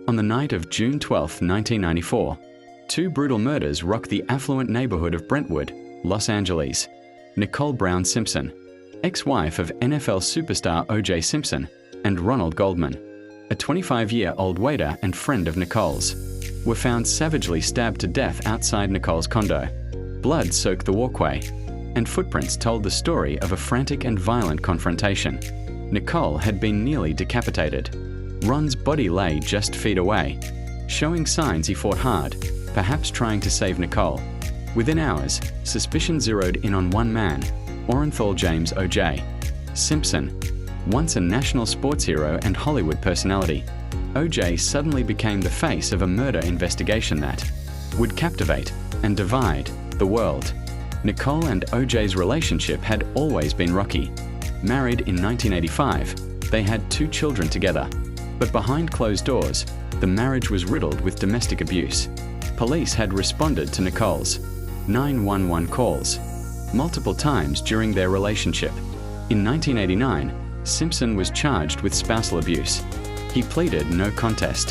On the night of June 12, 1994, two brutal murders rocked the affluent neighborhood of Brentwood, Los Angeles. Nicole Brown Simpson, ex-wife of NFL superstar O.J. Simpson, and Ronald Goldman, a 25-year-old waiter and friend of Nicole's, were found savagely stabbed to death outside Nicole's condo. Blood soaked the walkway, and footprints told the story of a frantic and violent confrontation. Nicole had been nearly decapitated. Ron's body lay just feet away, showing signs he fought hard, perhaps trying to save Nicole. Within hours, suspicion zeroed in on one man, Orenthal James O.J. Simpson. Once a national sports hero and Hollywood personality, O.J. suddenly became the face of a murder investigation that would captivate and divide the world. Nicole and O.J.'s relationship had always been rocky. Married in 1985, they had 2 children together. But behind closed doors, the marriage was riddled with domestic abuse. Police had responded to Nicole's 911 calls multiple times during their relationship. In 1989, Simpson was charged with spousal abuse. He pleaded no contest.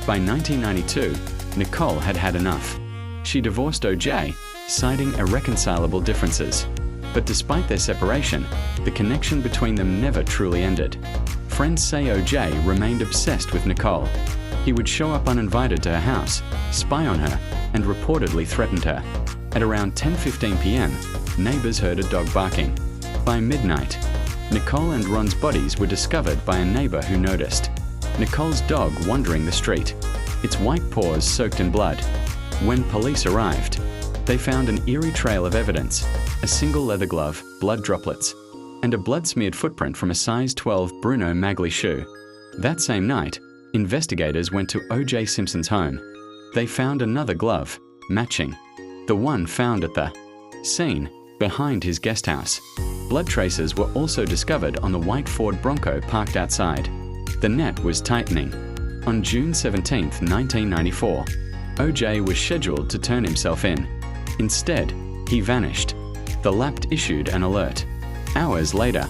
By 1992, Nicole had had enough. She divorced O.J., citing irreconcilable differences. But despite their separation, the connection between them never truly ended. Friends say O.J. remained obsessed with Nicole. He would show up uninvited to her house, spy on her, and reportedly threatened her. At around 10:15 p.m., neighbors heard a dog barking. By midnight, Nicole and Ron's bodies were discovered by a neighbor who noticed Nicole's dog wandering the street, its white paws soaked in blood. When police arrived, they found an eerie trail of evidence: a single leather glove, blood droplets, and a blood-smeared footprint from a size 12 Bruno Magli shoe. That same night, investigators went to O.J. Simpson's home. They found another glove, matching the one found at the scene behind his guest house. Blood traces were also discovered on the white Ford Bronco parked outside. The net was tightening. On June 17, 1994, O.J. was scheduled to turn himself in. Instead, he vanished. The Lapt issued an alert. Hours later,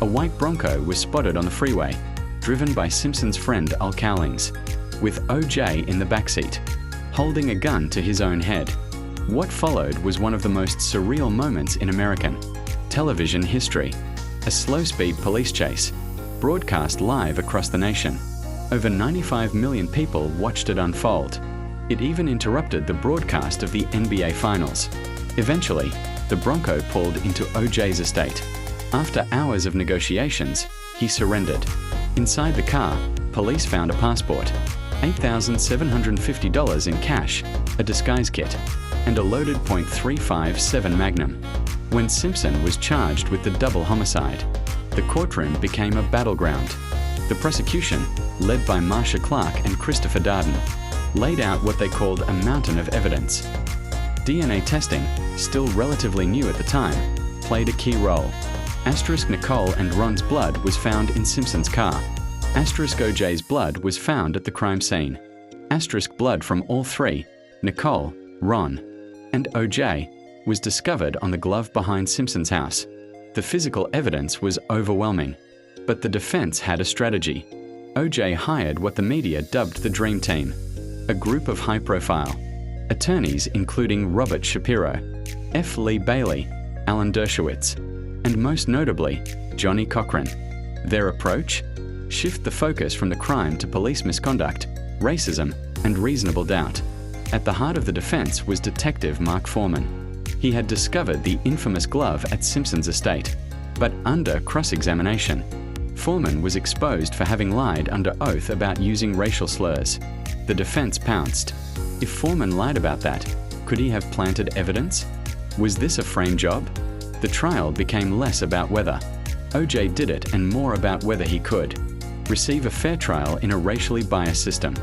a white Bronco was spotted on the freeway, driven by Simpson's friend Al Cowlings, with O.J. in the backseat, holding a gun to his own head. What followed was one of the most surreal moments in American television history: a slow-speed police chase, broadcast live across the nation. Over 95 million people watched it unfold. It even interrupted the broadcast of the NBA Finals. Eventually, the Bronco pulled into O.J.'s estate. After hours of negotiations, he surrendered. Inside the car, police found a passport, $8,750 in cash, a disguise kit, and a loaded .357 Magnum. When Simpson was charged with the double homicide, the courtroom became a battleground. The prosecution, led by Marsha Clark and Christopher Darden, laid out what they called a mountain of evidence. DNA testing, still relatively new at the time, played a key role. Nicole and Ron's blood was found in Simpson's car. O.J.'s blood was found at the crime scene. Blood from all three, Nicole, Ron, and O.J., was discovered on the glove behind Simpson's house. The physical evidence was overwhelming, but the defense had a strategy. O.J. hired what the media dubbed the Dream Team, a group of high-profile attorneys including Robert Shapiro, F. Lee Bailey, Alan Dershowitz, and most notably, Johnny Cochran. Their approach? Shift the focus from the crime to police misconduct, racism, and reasonable doubt. At the heart of the defense was Detective Mark Foreman. He had discovered the infamous glove at Simpson's estate, but under cross-examination, Foreman was exposed for having lied under oath about using racial slurs. The defense pounced. If Foreman lied about that, could he have planted evidence? Was this a frame job? The trial became less about whether O.J. did it and more about whether he could receive a fair trial in a racially biased system.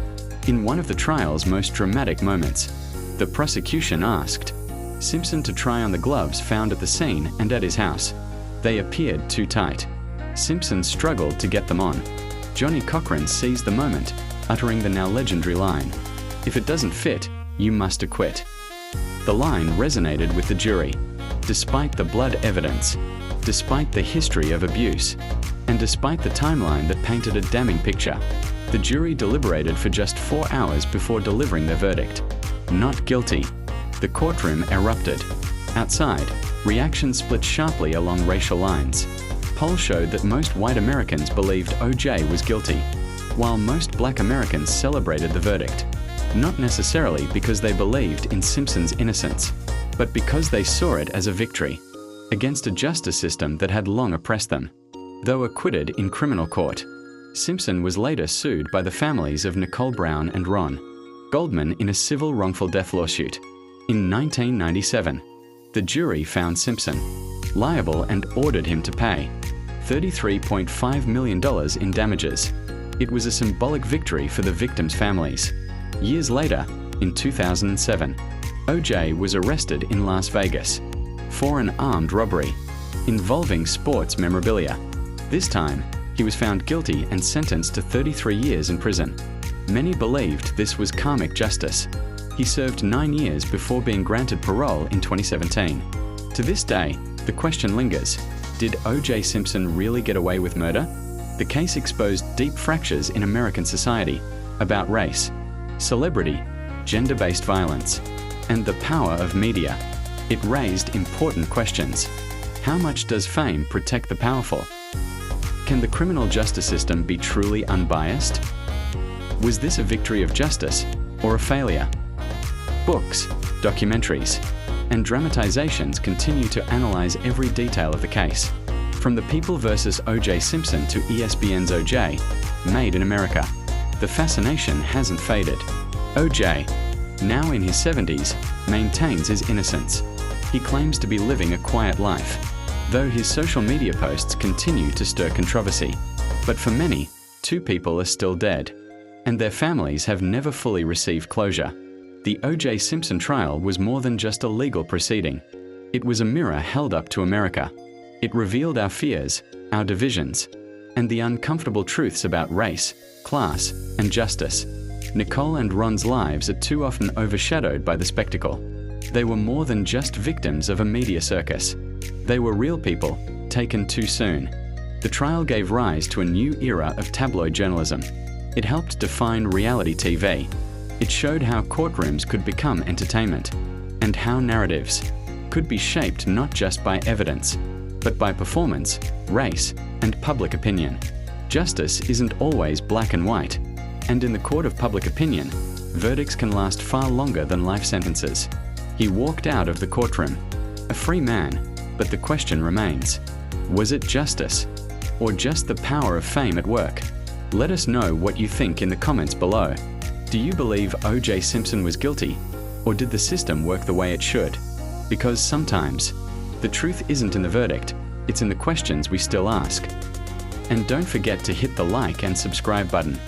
In one of the trial's most dramatic moments, the prosecution asked Simpson to try on the gloves found at the scene and at his house. They appeared too tight. Simpson struggled to get them on. Johnny Cochran seized the moment, uttering the now legendary line, "If it doesn't fit, you must acquit." The line resonated with the jury. Despite the blood evidence, despite the history of abuse, and despite the timeline that painted a damning picture, The jury deliberated for just 4 hours before delivering their verdict. Not guilty. The courtroom erupted. Outside, reactions split sharply along racial lines. Polls showed that most white Americans believed O.J. was guilty, while most black Americans celebrated the verdict. Not necessarily because they believed in Simpson's innocence, but because they saw it as a victory against a justice system that had long oppressed them. Though acquitted in criminal court, Simpson was later sued by the families of Nicole Brown and Ron Goldman in a civil wrongful death lawsuit. In 1997, the jury found Simpson liable and ordered him to pay $33.5 million in damages. It was a symbolic victory for the victims' families. Years later, in 2007, O.J. was arrested in Las Vegas for an armed robbery involving sports memorabilia. This time, he was found guilty and sentenced to 33 years in prison. Many believed this was karmic justice. He served 9 years before being granted parole in 2017. To this day, the question lingers: did O.J. Simpson really get away with murder? The case exposed deep fractures in American society about race, celebrity, gender-based violence, and the power of media. It raised important questions. How much does fame protect the powerful? Can the criminal justice system be truly unbiased? Was this a victory of justice or a failure? Books, documentaries, and dramatizations continue to analyze every detail of the case. From The People vs. O.J. Simpson to ESPN's O.J., Made in America, the fascination hasn't faded. O.J., now in his 70s, maintains his innocence. He claims to be living a quiet life, though his social media posts continue to stir controversy. But for many, 2 people are still dead, and their families have never fully received closure. The O.J. Simpson trial was more than just a legal proceeding. It was a mirror held up to America. It revealed our fears, our divisions, and the uncomfortable truths about race, class, and justice. Nicole and Ron's lives are too often overshadowed by the spectacle. They were more than just victims of a media circus. They were real people, taken too soon. The trial gave rise to a new era of tabloid journalism. It helped define reality TV. It showed how courtrooms could become entertainment, and how narratives could be shaped not just by evidence, but by performance, race, and public opinion. Justice isn't always black and white, and in the court of public opinion, verdicts can last far longer than life sentences. He walked out of the courtroom, a free man, but the question remains: was it justice, or just the power of fame at work? Let us know what you think in the comments below. Do you believe O.J. Simpson was guilty, or did the system work the way it should? Because sometimes, the truth isn't in the verdict, it's in the questions we still ask. And don't forget to hit the like and subscribe button.